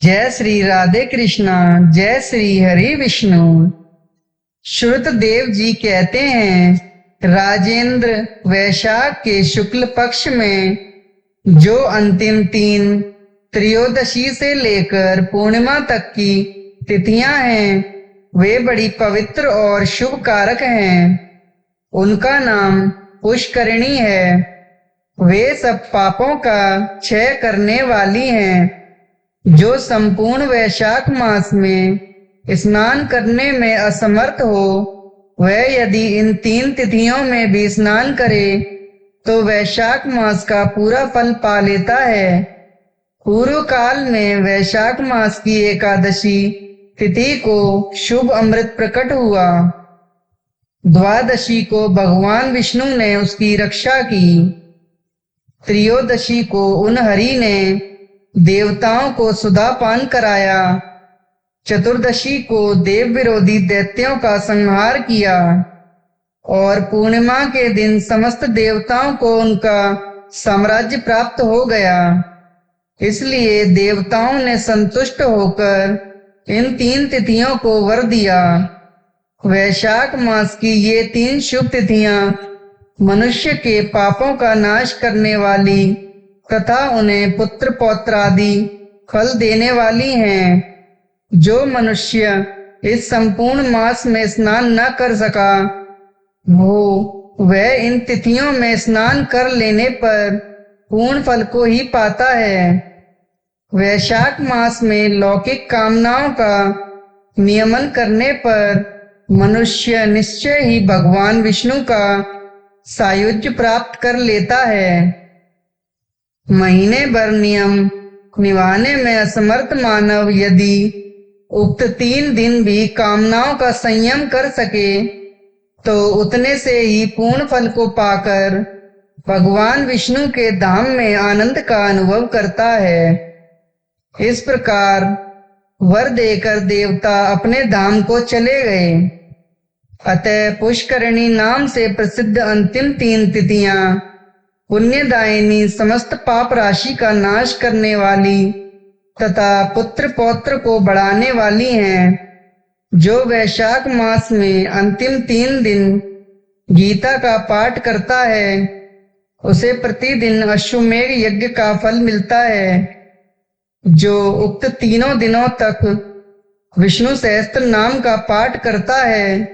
जय श्री राधे कृष्णा। जय श्री हरि विष्णु। श्रुत देव जी कहते हैं, राजेंद्र, वैशाख के शुक्ल पक्ष में जो अंतिम 3 त्रयोदशी से लेकर पूर्णिमा तक की तिथियां हैं, वे बड़ी पवित्र और शुभ कारक हैं। उनका नाम पुष्करिणी है। वे सब पापों का क्षय करने वाली हैं। जो संपूर्ण वैशाख मास में स्नान करने में असमर्थ हो, वह यदि इन 3 तिथियों में भी स्नान करे तो वैशाख मास का पूरा फल पा लेता है। पूर्व काल में वैशाख मास की एकादशी तिथि को शुभ अमृत प्रकट हुआ। द्वादशी को भगवान विष्णु ने उसकी रक्षा की। त्रयोदशी को उन हरि ने देवताओं को सुधापान कराया। चतुर्दशी को देव विरोधी दैत्यों का संहार किया और पूर्णिमा के दिन समस्त देवताओं को उनका साम्राज्य प्राप्त हो गया। इसलिए देवताओं ने संतुष्ट होकर इन 3 तिथियों को वर दिया। वैशाख मास की ये 3 शुभ तिथियां मनुष्य के पापों का नाश करने वाली तथा उन्हें पुत्र पौत्र आदि फल देने वाली हैं। जो मनुष्य इस संपूर्ण मास में स्नान न कर सका, वह इन तिथियों में स्नान कर लेने पर पूर्ण फल को ही पाता है। वैशाख मास में लौकिक कामनाओं का नियमन करने पर मनुष्य निश्चय ही भगवान विष्णु का सायुज्य प्राप्त कर लेता है। महीने भर नियम निभाने में असमर्थ मानव यदि उक्त 3 दिन भी कामनाओं का संयम कर सके तो उतने से ही पूर्ण फल को पाकर भगवान विष्णु के धाम में आनंद का अनुभव करता है। इस प्रकार वर देकर देवता अपने धाम को चले गए। अतः पुष्करिणी नाम से प्रसिद्ध अंतिम 3 तिथियां पुण्यदायिनी, समस्त पाप राशि का नाश करने वाली तथा पुत्र पौत्र को बढ़ाने वाली हैं। जो वैशाख मास में अंतिम 3 दिन गीता का पाठ करता है, उसे प्रतिदिन अश्वमेघ यज्ञ का फल मिलता है। जो उक्त 3 दिनों तक विष्णु सहस्त्र नाम का पाठ करता है,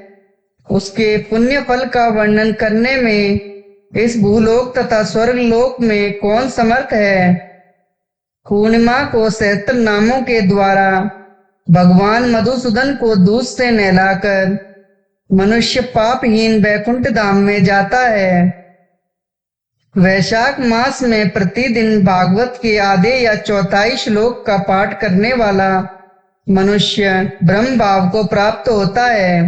उसके पुण्य फल का वर्णन करने में इस भूलोक तथा स्वर्ग लोक में कौन समर्थ है। पूर्णिमा को सहस्त्र नामों के द्वारा भगवान मधुसूदन को दूध से नहलाकर मनुष्य पापहीन वैकुंठ धाम में जाता है। वैशाख मास में प्रतिदिन भागवत के आधे या चौथाई श्लोक का पाठ करने वाला मनुष्य ब्रह्म भाव को प्राप्त होता है।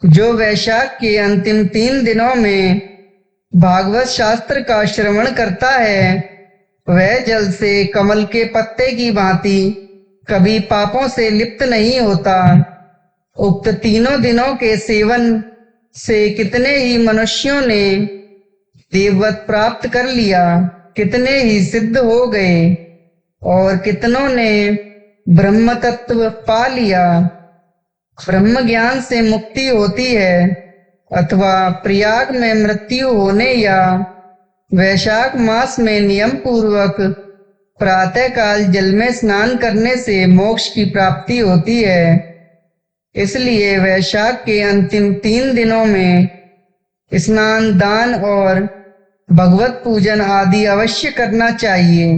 जो वैशाख के अंतिम 3 दिनों में भागवत शास्त्र का श्रवण करता है, वह जल से कमल के पत्ते की भांति कभी पापों से लिप्त नहीं होता। उक्त 3 दिनों के सेवन से कितने ही मनुष्यों ने देववत प्राप्त कर लिया, कितने ही सिद्ध हो गए और कितनों ने ब्रह्म तत्व पा लिया। ब्रह्म ज्ञान से मुक्ति होती है अथवा प्रयाग में मृत्यु होने या वैशाख मास में नियम पूर्वक प्रातः काल जल में स्नान करने से मोक्ष की प्राप्ति होती है। इसलिए वैशाख के अंतिम 3 दिनों में स्नान, दान और भगवत पूजन आदि अवश्य करना चाहिए।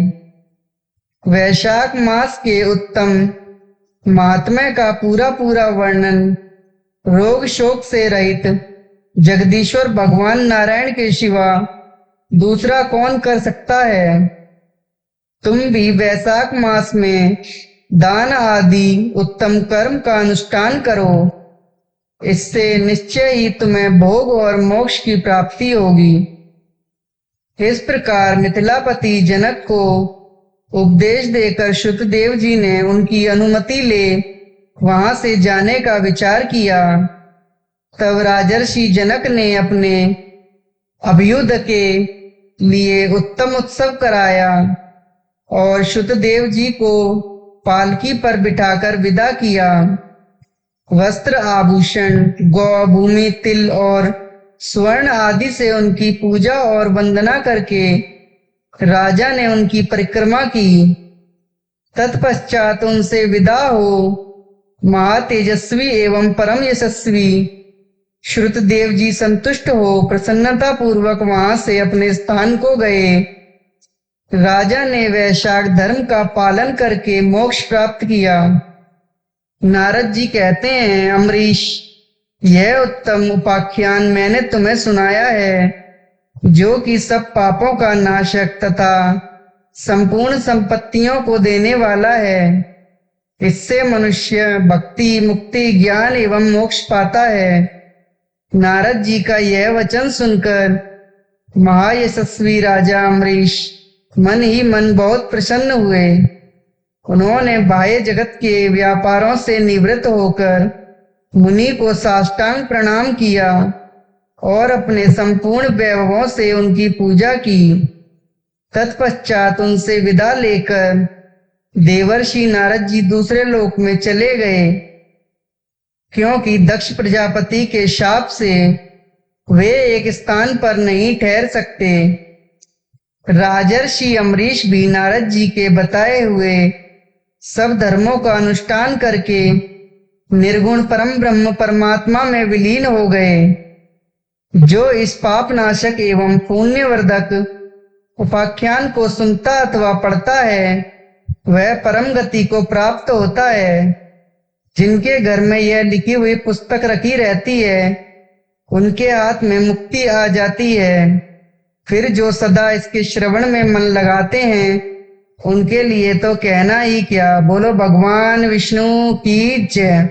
वैशाख मास के उत्तम महात्म्य का पूरा वर्णन रोग शोक से रहित जगदीश्वर भगवान नारायण के सिवा दूसरा कौन कर सकता है। तुम भी वैशाख मास में दान आदि उत्तम कर्म का अनुष्ठान करो। इससे निश्चय ही तुम्हें भोग और मोक्ष की प्राप्ति होगी। इस प्रकार मिथिलापति जनक को उपदेश देकर श्रुतदेव जी ने उनकी अनुमति ले वहां से जाने का विचार किया। तब राजर्षि जनक ने अपने अभ्युदय के लिए उत्तम उत्सव कराया और श्रुतदेव जी को पालकी पर बिठाकर विदा किया। वस्त्र आभूषण, गौ, भूमि, तिल और स्वर्ण आदि से उनकी पूजा और वंदना करके राजा ने उनकी परिक्रमा की। तत्पश्चात उनसे विदा हो महातेजस्वी एवं परम यशस्वी श्रुतदेव जी संतुष्ट हो प्रसन्नता पूर्वक वहां से अपने स्थान को गए। राजा ने वैशाख धर्म का पालन करके मोक्ष प्राप्त किया। नारद जी कहते हैं, अम्बरीश, यह उत्तम उपाख्यान मैंने तुम्हें सुनाया है, जो कि सब पापों का नाशक तथा संपूर्ण संपत्तियों को देने वाला है। इससे मनुष्य भक्ति, मुक्ति, ज्ञान एवं मोक्ष पाता है। नारद जी का यह वचन सुनकर महायशस्वी राजा अम्बरीश मन ही मन बहुत प्रसन्न हुए। उन्होंने बाह्य जगत के व्यापारों से निवृत्त होकर मुनि को साष्टांग प्रणाम किया और अपने संपूर्ण वैभवों से उनकी पूजा की। तत्पश्चात उनसे विदा लेकर देवर्षि नारद जी दूसरे लोक में चले गए, क्योंकि दक्ष प्रजापति के शाप से वे एक स्थान पर नहीं ठहर सकते। राजर्षि अम्बरीश भी नारद जी के बताए हुए सब धर्मों का अनुष्ठान करके निर्गुण परम ब्रह्म परमात्मा में विलीन हो गए। जो इस पाप नाशक एवं पुण्यवर्धक उपाख्यान को सुनता अथवा पढ़ता है वह परम गति को प्राप्त होता है। जिनके घर में यह लिखी हुई पुस्तक रखी रहती है उनके हाथ में मुक्ति आ जाती है। फिर जो सदा इसके श्रवण में मन लगाते हैं उनके लिए तो कहना ही क्या। बोलो भगवान विष्णु की जय।